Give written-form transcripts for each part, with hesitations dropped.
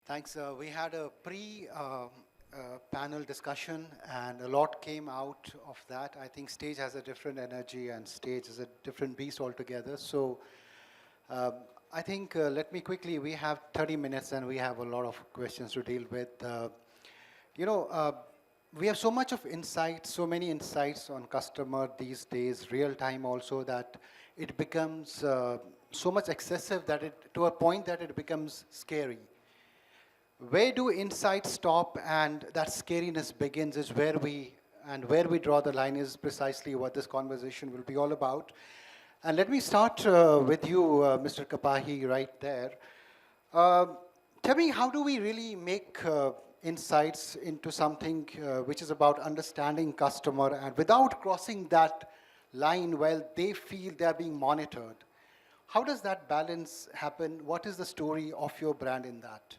Thanks. We had a panel discussion, and a lot came out of that. I think stage has a different energy, and stage is a different beast altogether. So um, I think let me quickly. We have 30 minutes, and we have a lot of questions to deal with. You know, we have so much of insights, so many insights on customer these days, real time also, that it becomes so much excessive that it to a point that it becomes scary. Where do insights stop and that scariness begins is where we draw the line is precisely what this conversation will be all about. And let me start with you, Mr. Kapahi, right there. Um Tell me, how do we really make insights into something which is about understanding customer and without crossing that line while they feel they're being monitored? How does that balance happen? What is the story of your brand in that?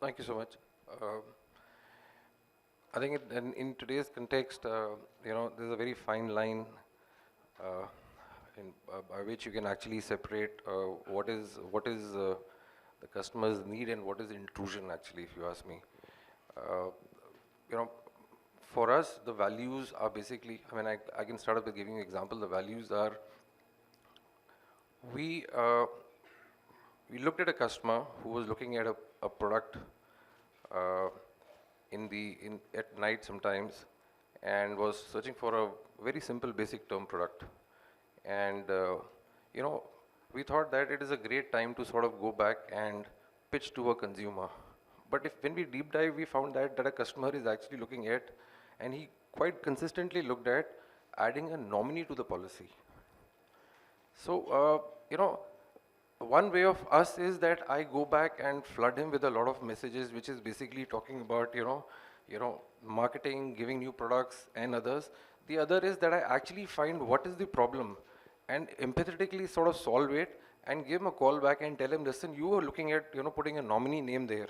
Thank you so much. Uh, I think in today's context, there's a very fine line uh, by which you can actually separate what is the customer's need and what is intrusion. Actually, if you ask me, uh, you know, for us, the values are basically. I mean, I can start off with giving you an example. The values are we uh, we looked at a customer who was looking at a product uh, in at night sometimes, and was searching for a very simple basic term product. And you know we thought that it is a great time to sort of go back and pitch to a consumer. But if when we deep dive, we found that a customer is actually looking at, and he quite consistently looked at, adding a nominee to the policy. So, one way of us is that I go back and flood him with a lot of messages, which is basically talking about, marketing, giving new products and others. The other is that I actually find what is the problem and empathetically sort of solve it and give him a call back and tell him, listen, you are looking at, putting a nominee name there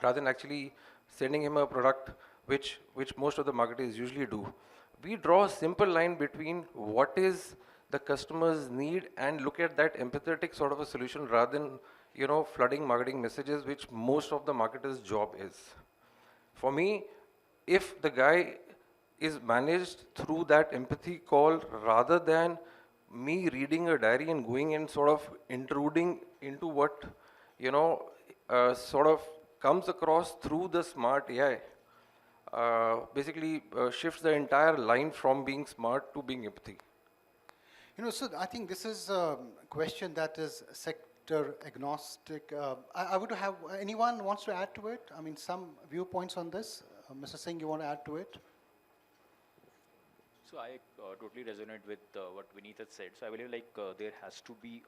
rather than actually sending him a product which most of the marketers usually do. We draw a simple line between what is the customer's need and look at that empathetic sort of a solution rather than flooding marketing messages, which most of the marketers' job is. For me, if the guy is managed through that empathy call rather than me reading a diary and going and sort of intruding into what you know sort of comes across through the smart AI, basically shifts the entire line from being smart to being empathy. So I think this is a question that is sector agnostic. I would have anyone wants to add to it? I mean, some viewpoints on this. Mr. Singh, you want to add to it? So I totally resonate with what Vineet has said. So I believe like there has to be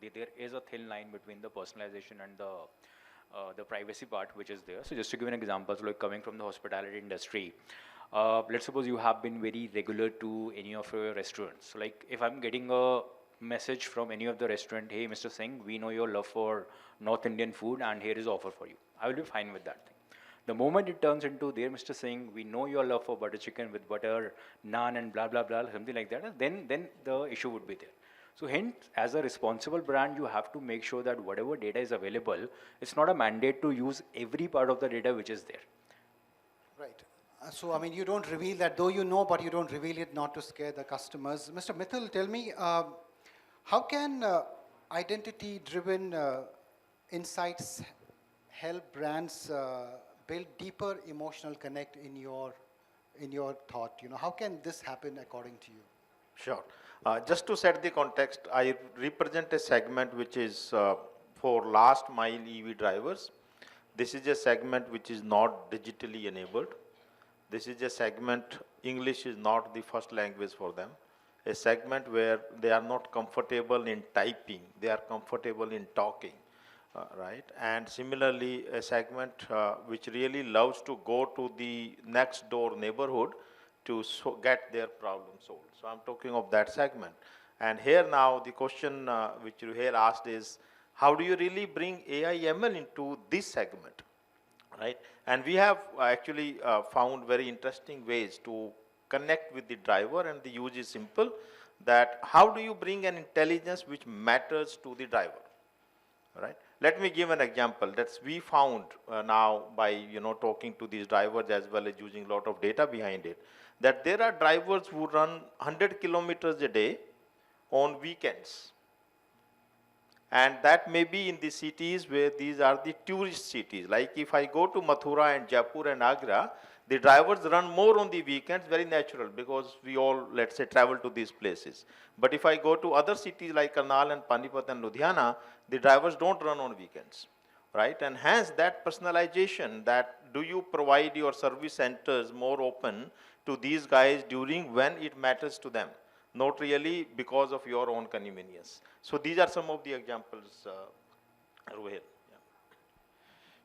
there is a thin line between the personalization and the privacy part which is there. So just to give an example, so like coming from the hospitality industry, let's suppose you have been very regular to any of your restaurants. So like if I'm getting a message from any of the restaurant, hey Mr. Singh, we know your love for North Indian food and here is offer for you. I will be fine with that thing. The moment it turns into there, Mr. Singh, we know your love for butter chicken with butter, naan and blah blah blah, something like that, then the issue would be there. So hence, as a responsible brand, you have to make sure that whatever data is available, it's not a mandate to use every part of the data which is there. Right. So, I mean, you don't reveal that, though you know, but you don't reveal it not to scare the customers. Mr. Mithil, tell me, how can identity-driven insights help brands build deeper emotional connect in your thought? How can this happen according to you? Sure. Just to set the context, I represent a segment which is for last mile EV drivers. This is a segment which is not digitally enabled. This is a segment, English is not the first language for them. A segment where they are not comfortable in typing, they are comfortable in talking, right? And similarly, a segment which really loves to go to the next door neighborhood to get their problem solved. So I'm talking of that segment. And here now the question which you here asked is, how do you really bring AI ML into this segment, right? And we have actually found very interesting ways to connect with the driver, and the use is simple. that how do you bring an intelligence which matters to the driver, right? Let me give an example. That's we found now by talking to these drivers as well as using a lot of data behind it, that there are drivers who run 100 kilometers a day on weekends, and that may be in the cities where these are the tourist cities. Like if I go to Mathura and Jaipur and Agra, the drivers run more on the weekends, very natural, because we all, let's say, travel to these places. But if I go to other cities like Karnal and Panipat and Ludhiana, the drivers don't run on weekends, right? And hence that personalization, that do you provide your service centers more open to these guys during when it matters to them, not really because of your own convenience. So these are some of the examples, Rohit.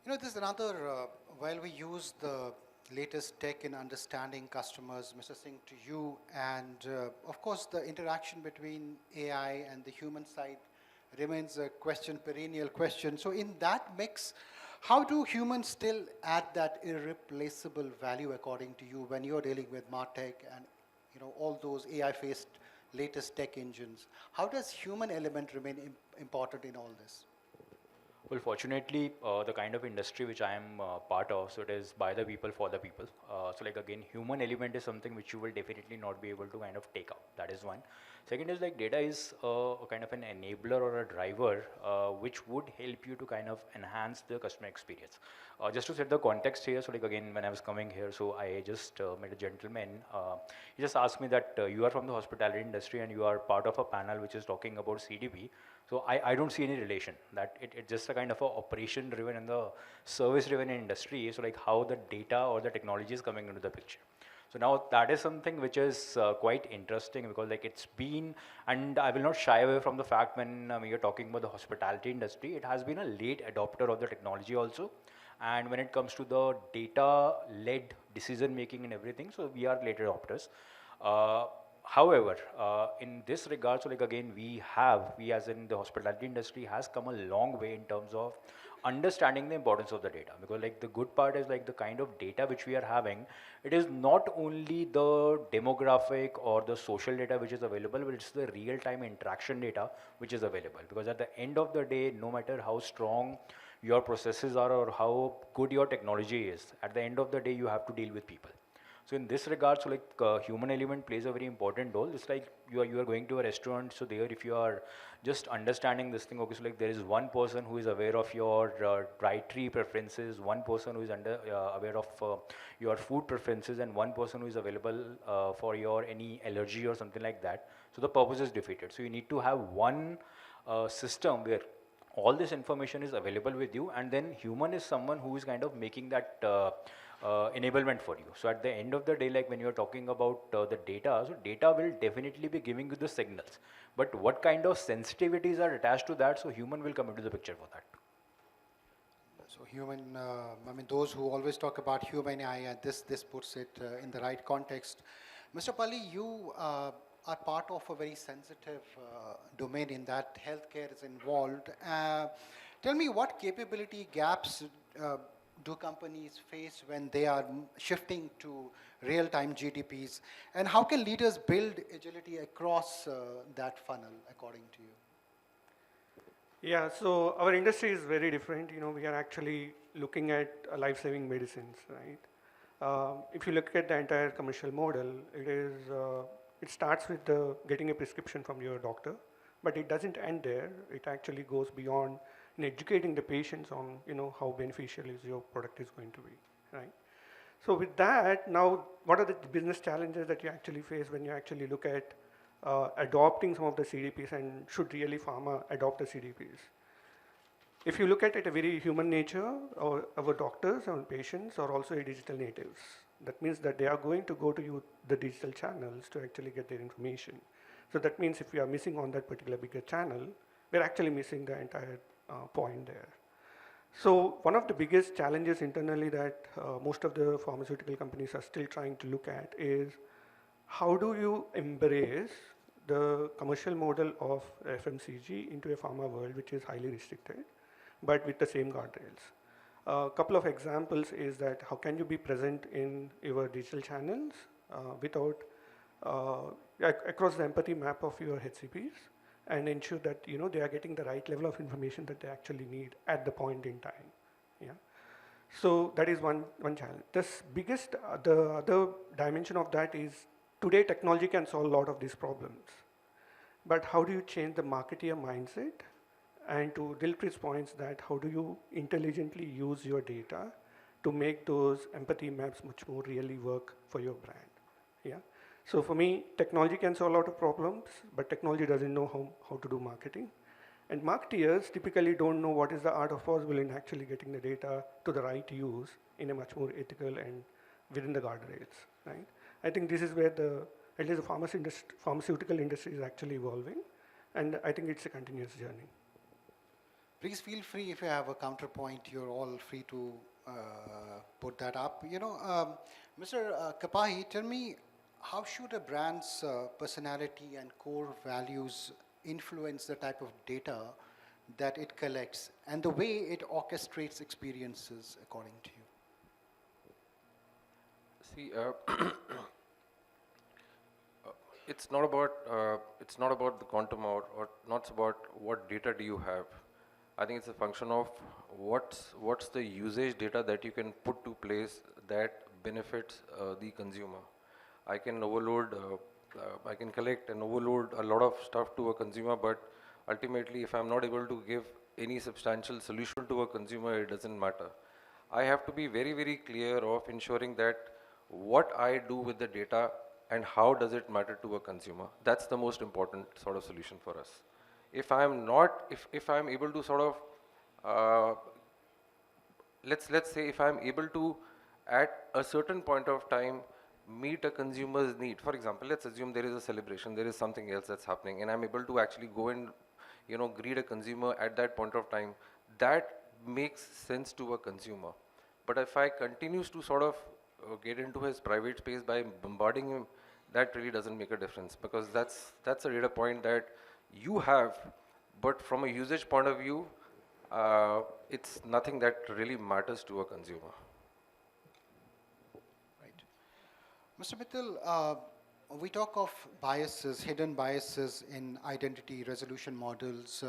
There's another, while we use the latest tech in understanding customers, Mr. Singh, to you, and of course the interaction between AI and the human side remains a perennial question. So in that mix, how do humans still add that irreplaceable value according to you when you're dealing with MarTech and all those AI-faced latest tech engines? How does human element remain important in all this? Well, fortunately, the kind of industry which I am part of, so it is by the people for the people. So like again, human element is something which you will definitely not be able to kind of take out. That is one. Second is like data is a kind of an enabler or a driver which would help you to kind of enhance the customer experience. Just to set the context here, so like again, when I was coming here, so I just met a gentleman. He just asked me that you are from the hospitality industry and you are part of a panel which is talking about CDP. So I don't see any relation, that it's just a kind of a operation driven and the service driven industry. So like how the data or the technology is coming into the picture. So now that is something which is quite interesting, because like it's been, and I will not shy away from the fact when you're talking about the hospitality industry, it has been a late adopter of the technology also. And when it comes to the data led decision making and everything, so we are late adopters. However, in this regard, so like again, we as in the hospitality industry has come a long way in terms of understanding the importance of the data, because like the good part is like the kind of data which we are having, it is not only the demographic or the social data which is available, but it's the real time interaction data which is available, because at the end of the day, no matter how strong your processes are or how good your technology is, at the end of the day, you have to deal with people. So in this regard, so like human element plays a very important role. It's like you are going to a restaurant, so there if you are just understanding this thing, okay, so like there is one person who is aware of your dietary preferences, one person who is aware of your food preferences, and one person who is available for your any allergy or something like that. So the purpose is defeated. So you need to have one system where all this information is available with you, and then human is someone who is kind of making that enablement for you. So at the end of the day, like when you're talking about the data, so data will definitely be giving you the signals, but what kind of sensitivities are attached to that, so human will come into the picture for that. So human, those who always talk about human AI, this puts it in the right context. Mr. Pali, you are part of a very sensitive domain in that healthcare is involved. Tell me, what capability gaps do companies face when they are shifting to real-time GDPs? And how can leaders build agility across that funnel, according to you? Yeah, so our industry is very different. We are actually looking at life-saving medicines, right? If you look at the entire commercial model, it starts with getting a prescription from your doctor, but it doesn't end there. It actually goes beyond in educating the patients on how beneficial is your product is going to be, right? So with that, now what are the business challenges that you actually face when you actually look at adopting some of the CDPs, and should really pharma adopt the CDPs? If you look at it a very human nature, our doctors and patients are also digital natives. That means that they are going to go to the digital channels to actually get their information. So that means if we are missing on that particular bigger channel, we're actually missing the entire point there. So one of the biggest challenges internally that most of the pharmaceutical companies are still trying to look at is, how do you embrace the commercial model of FMCG into a pharma world which is highly restricted, but with the same guardrails? A couple of examples is that how can you be present in your digital channels without across the empathy map of your HCPs and ensure that they are getting the right level of information that they actually need at the point in time. Yeah. So that is one challenge. The other dimension of that is today technology can solve a lot of these problems. But how do you change the marketeer mindset? And to Dilpreet's points that how do you intelligently use your data to make those empathy maps much more really work for your brand? Yeah. So for me, technology can solve a lot of problems, but technology doesn't know how to do marketing. And marketeers typically don't know what is the art of possible in actually getting the data to the right use in a much more ethical and within the guardrails, right? I think this is where at least the pharmaceutical industry is actually evolving, and I think it's a continuous journey. Please feel free if you have a counterpoint, you're all free to put that up. Mr. Kapahi, tell me, how should a brand's personality and core values influence the type of data that it collects and the way it orchestrates experiences, according to you? See, it's not about the quantum or not about what data do you have. I think it's a function of what's the usage data that you can put to place that benefits the consumer. I can I can collect and overload a lot of stuff to a consumer, but ultimately, if I'm not able to give any substantial solution to a consumer, it doesn't matter. I have to be very, very clear of ensuring that what I do with the data and how does it matter to a consumer. That's the most important sort of solution for us. If I'm able to sort of, let's say if I'm able to at a certain point of time meet a consumer's need. For example, let's assume there is a celebration, there is something else that's happening, and I'm able to actually go and greet a consumer at that point of time. That makes sense to a consumer. But if I continues to sort of get into his private space by bombarding him, that really doesn't make a difference, because that's a data point that you have, but from a usage point of view, it's nothing that really matters to a consumer. Right. Mr. Mittal, we talk of biases, hidden biases in identity resolution models.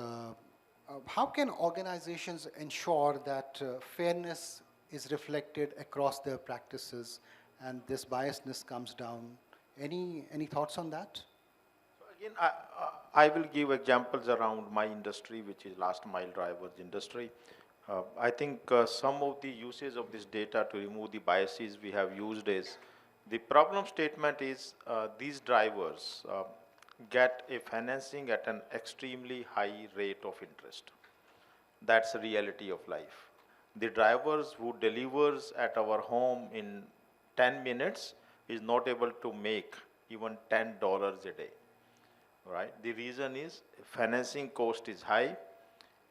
How can organizations ensure that fairness is reflected across their practices and this biasness comes down? Any thoughts on that? So again, I will give examples around my industry, which is last mile drivers industry. I think some of the uses of this data to remove the biases we have used is, the problem statement is these drivers get a financing at an extremely high rate of interest. That's the reality of life. The drivers who delivers at our home in 10 minutes is not able to make even $10 a day, right? The reason is financing cost is high,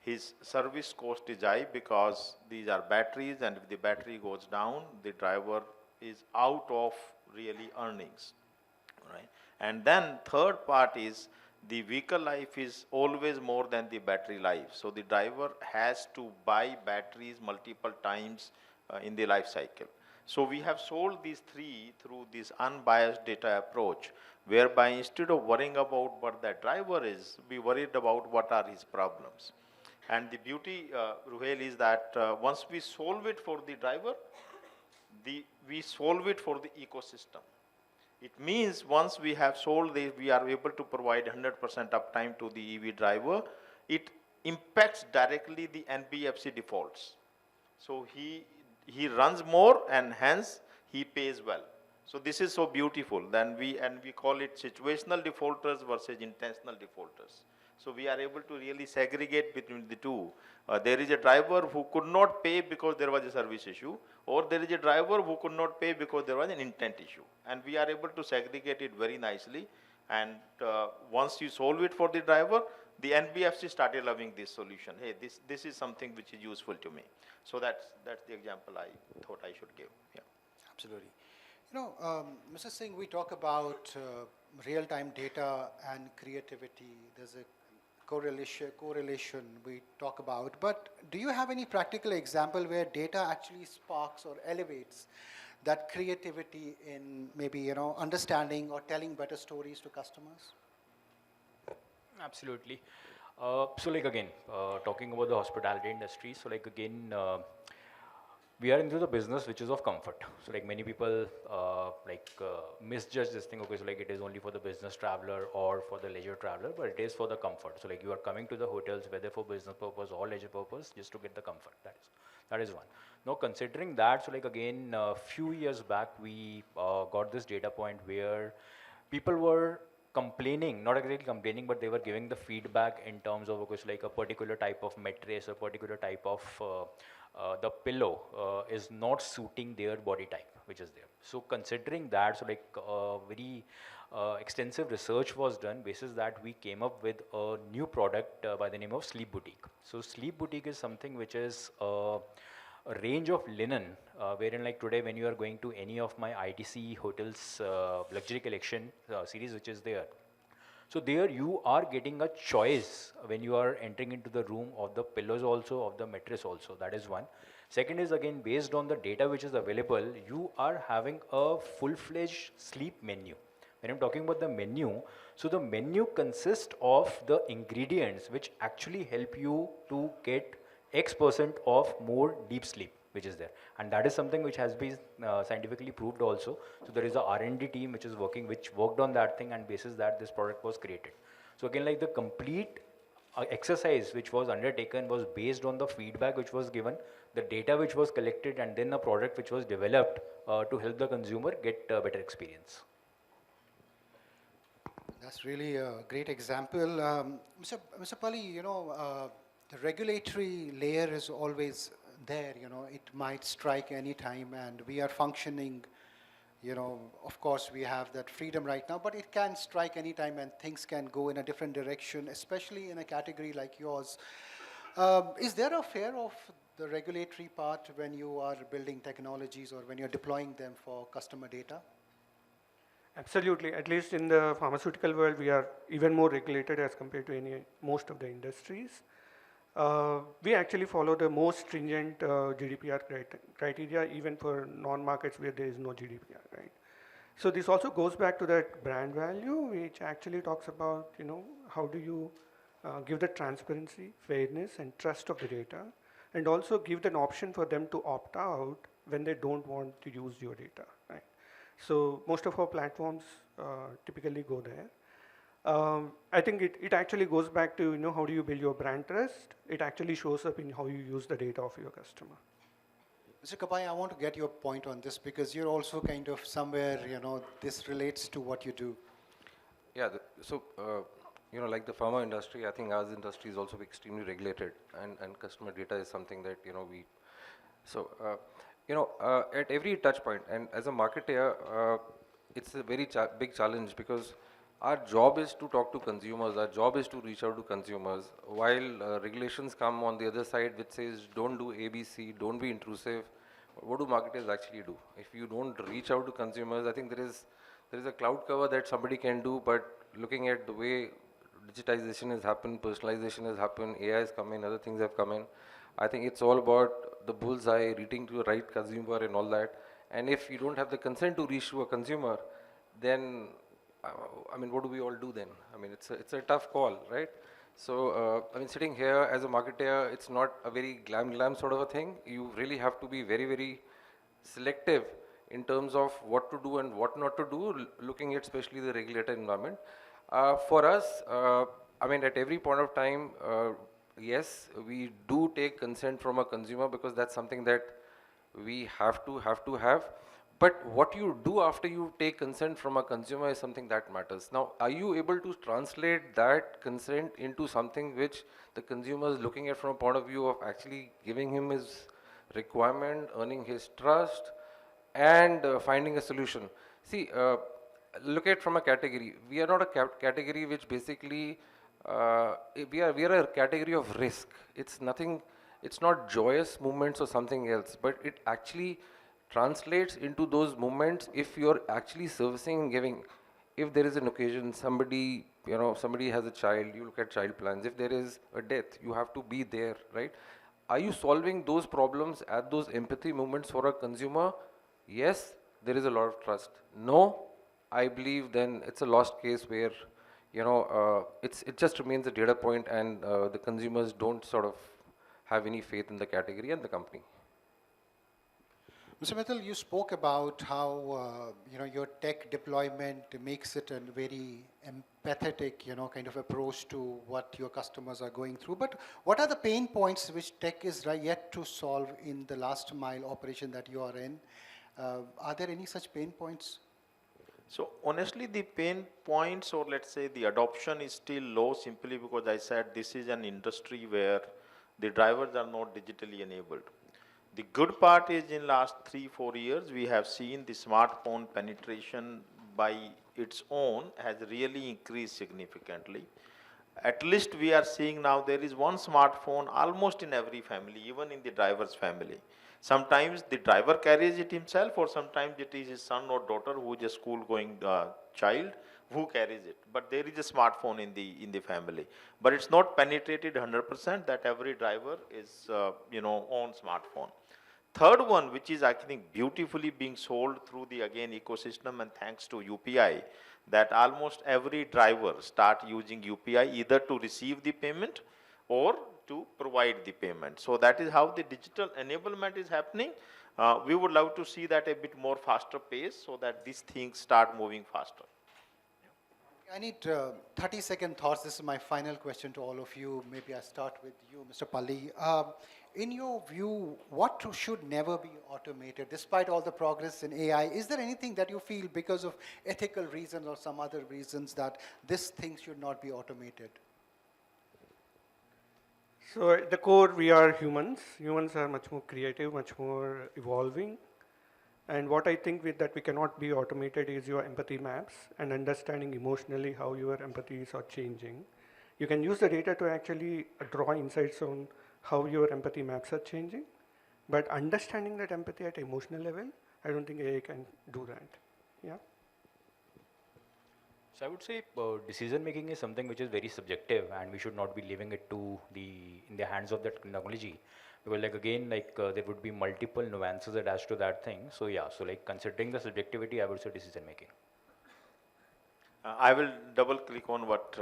his service cost is high because these are batteries, and if the battery goes down, the driver is out of really earnings, right? And then third part is the vehicle life is always more than the battery life. So the driver has to buy batteries multiple times in the life cycle. So we have solved these three through this unbiased data approach, whereby instead of worrying about what that driver is, we worried about what are his problems. And the beauty, Ruhail, is that once we solve it for the driver, we solve it for the ecosystem. It means once we have solved this, we are able to provide 100% uptime to the EV driver. It impacts directly the NBFC defaults. So he runs more and hence he pays well. So this is so beautiful. Then we call it situational defaulters versus intentional defaulters. So we are able to really segregate between the two. There is a driver who could not pay because there was a service issue, or there is a driver who could not pay because there was an intent issue. And we are able to segregate it very nicely. And once you solve it for the driver, the NBFC started loving this solution. Hey, this is something which is useful to me. So that's the example I thought I should give. Yeah. Absolutely. Mr. Singh, we talk about real-time data and creativity. There's a correlation we talk about. But do you have any practical example where data actually sparks or elevates that creativity in maybe, understanding or telling better stories to customers? Absolutely. So like again, talking about the hospitality industry, so like again, we are into the business which is of comfort. So like many people misjudge this thing. Okay, so like it is only for the business traveler or for the leisure traveler, but it is for the comfort. So like you are coming to the hotels whether for business purpose or leisure purpose, just to get the comfort. That is one. Now considering that, so like again, a few years back we got this data point where people were complaining, not exactly complaining, but they were giving the feedback in terms of, okay, so like a particular type of mattress, a particular type of the pillow is not suiting their body type, which is there. So considering that, so like very extensive research was done. Basis that we came up with a new product by the name of Sleep Boutique. So Sleep Boutique is something which is a range of linen, wherein like today when you are going to any of my ITC hotels luxury collection series which is there, so there you are getting a choice when you are entering into the room of the pillows also, of the mattress also. That is one. Second is again based on the data which is available, you are having a full-fledged sleep menu. When I'm talking about the menu, so the menu consists of the ingredients which actually help you to get X% of more deep sleep, which is there, and that is something which has been scientifically proved also. So there is a R&D team which is working, which worked on that thing, and basis that this product was created. So again, like the complete exercise which was undertaken was based on the feedback which was given, the data which was collected, and then a product which was developed to help the consumer get a better experience. That's really a great example. Mr. Pali, the regulatory layer is always there, it might strike any time, and we are functioning, of course we have that freedom right now, but it can strike any time and things can go in a different direction, especially in a category like yours. Is there a fear of the regulatory part when you are building technologies or when you're deploying them for customer data? Absolutely. At least in the pharmaceutical world, we are even more regulated as compared to most of the industries. We actually follow the most stringent GDPR criteria, even for non-markets where there is no GDPR, right? So this also goes back to that brand value, which actually talks about, how do you give the transparency, fairness, and trust of the data, and also give an option for them to opt out when they don't want to use your data, right? So most of our platforms typically go there. I think it actually goes back to, how do you build your brand trust? It actually shows up in how you use the data of your customer. Mr. Kapai, I want to get your point on this because you're also kind of somewhere, this relates to what you do. Yeah, like the pharma industry, I think our industry is also extremely regulated, and customer data is something that, at every touch point, and as a marketer, it's a very big challenge because our job is to talk to consumers, our job is to reach out to consumers, while regulations come on the other side which says don't do ABC, don't be intrusive. What do marketers actually do? If you don't reach out to consumers, I think there is a cloud cover that somebody can do, but looking at the way digitization has happened, personalization has happened, AI has come in, other things have come in, I think it's all about the bullseye, reaching to the right consumer and all that. And if you don't have the consent to reach to a consumer, then, what do we all do then? It's a tough call, right? So, sitting here as a marketer, it's not a very glam sort of a thing. You really have to be very, very selective in terms of what to do and what not to do, looking at especially the regulated environment. For us, at every point of time, yes, we do take consent from a consumer because that's something that we have to have. But what you do after you take consent from a consumer is something that matters. Now, are you able to translate that consent into something which the consumer is looking at from a point of view of actually giving him his requirement, earning his trust, and finding a solution? See, look at from a category. We are not a category which basically we are a category of risk. It's nothing. It's not joyous moments or something else, but it actually translates into those moments if you're actually servicing and giving. If there is an occasion, somebody has a child, you look at child plans. If there is a death, you have to be there, right? Are you solving those problems at those empathy moments for a consumer? Yes, there is a lot of trust. No, I believe then it's a lost case where, it just remains a data point and the consumers don't sort of have any faith in the category and the company. Mr. Mittal, you spoke about how your tech deployment makes it a very empathetic kind of approach to what your customers are going through. But what are the pain points which tech is yet to solve in the last mile operation that you are in? Are there any such pain points? So honestly, the pain points, or let's say the adoption, is still low, simply because I said this is an industry where the drivers are not digitally enabled. The good part is in last 3-4 years, we have seen the smartphone penetration by its own has really increased significantly. At least we are seeing now there is one smartphone almost in every family, even in the driver's family. Sometimes the driver carries it himself, or sometimes it is his son or daughter who is a school going child who carries it. But there is a smartphone in the family. But it's not penetrated 100% that every driver is on smartphone. Third one, which is I think beautifully being sold through the again ecosystem and thanks to UPI, that almost every driver start using UPI either to receive the payment or to provide the payment. So that is how the digital enablement is happening. We would love to see that a bit more faster pace so that these things start moving faster. I need 30-second thoughts. This is my final question to all of you. Maybe I start with you, Mr. Palli. In your view, what should never be automated, despite all the progress in AI? Is there anything that you feel because of ethical reasons or some other reasons that this thing should not be automated? So at the core, we are humans. Humans are much more creative, much more evolving. And what I think with that we cannot be automated is your empathy maps and understanding emotionally how your empathies are changing. You can use the data to actually draw insights on how your empathy maps are changing, but understanding that empathy at emotional level, I don't think AI can do that. Yeah. So I would say decision making is something which is very subjective, and we should not be leaving it to in the hands of that technology, because there would be multiple nuances attached to that thing. So yeah, so like considering the subjectivity, I would say decision making. I will double click on what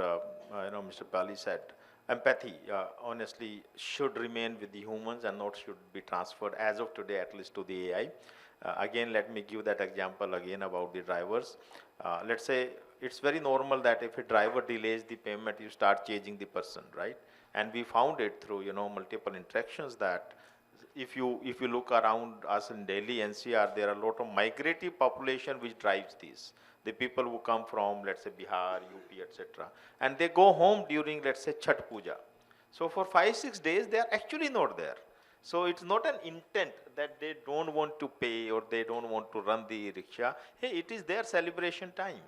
Mr. Pali said. Empathy, honestly, should remain with the humans and not should be transferred as of today, at least to the AI. Again, let me give that example again about the drivers. Let's say it's very normal that if a driver delays the payment, you start chasing the person, right? And we found it through multiple interactions that if you look around us in Delhi NCR, there are a lot of migratory population which drives these. The people who come from, let's say, Bihar, UP, etc. And they go home during, let's say, Chhat Puja. So for 5-6 days, they are actually not there. So it's not an intent that they don't want to pay or they don't want to run the rickshaw. Hey, it is their celebration time.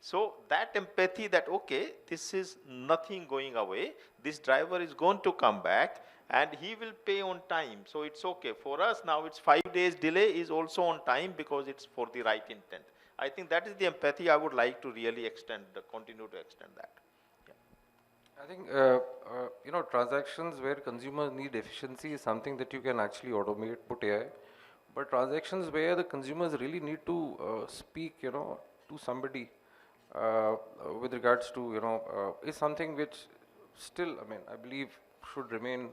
So that empathy that, okay, this is nothing going away. This driver is going to come back and he will pay on time. So it's okay. For us now, it's 5 days delay is also on time because it's for the right intent. I think that is the empathy I would like to really continue to extend that. I think, transactions where consumers need efficiency is something that you can actually automate, put AI. But transactions where the consumers really need to speak, to somebody with regards to, is something which still, I believe should remain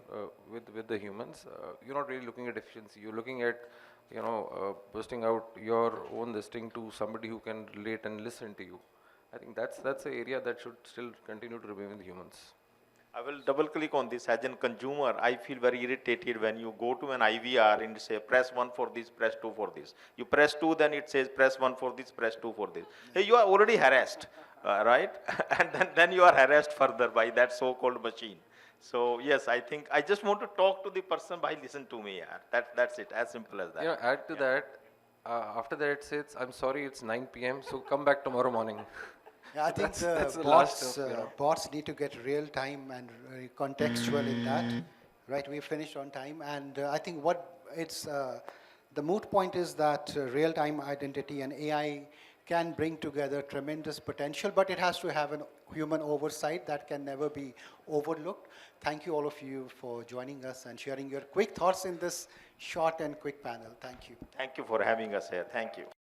with the humans. You're not really looking at efficiency. You're looking at, bursting out your own listing to somebody who can relate and listen to you. I think that's the area that should still continue to remain with humans. I will double click on this. As a consumer, I feel very irritated when you go to an IVR and say press 1 for this, press 2 for this. You press 2, then it says press 1 for this, press 2 for this. Hey, you are already harassed, right? And then you are harassed further by that so-called machine. So yes, I think I just want to talk to the person by listen to me. Yeah. That's it, as simple as that. Add to that, after that it says, I'm sorry, it's 9 p.m., so come back tomorrow morning. Yeah, I think that's the bots need to get real time and contextual in that. Right, we finished on time, and I think the moot point is that real time identity and AI can bring together tremendous potential, but it has to have a human oversight that can never be overlooked. Thank you all of you for joining us and sharing your quick thoughts in this short and quick panel. Thank you. Thank you for having us here. Thank you.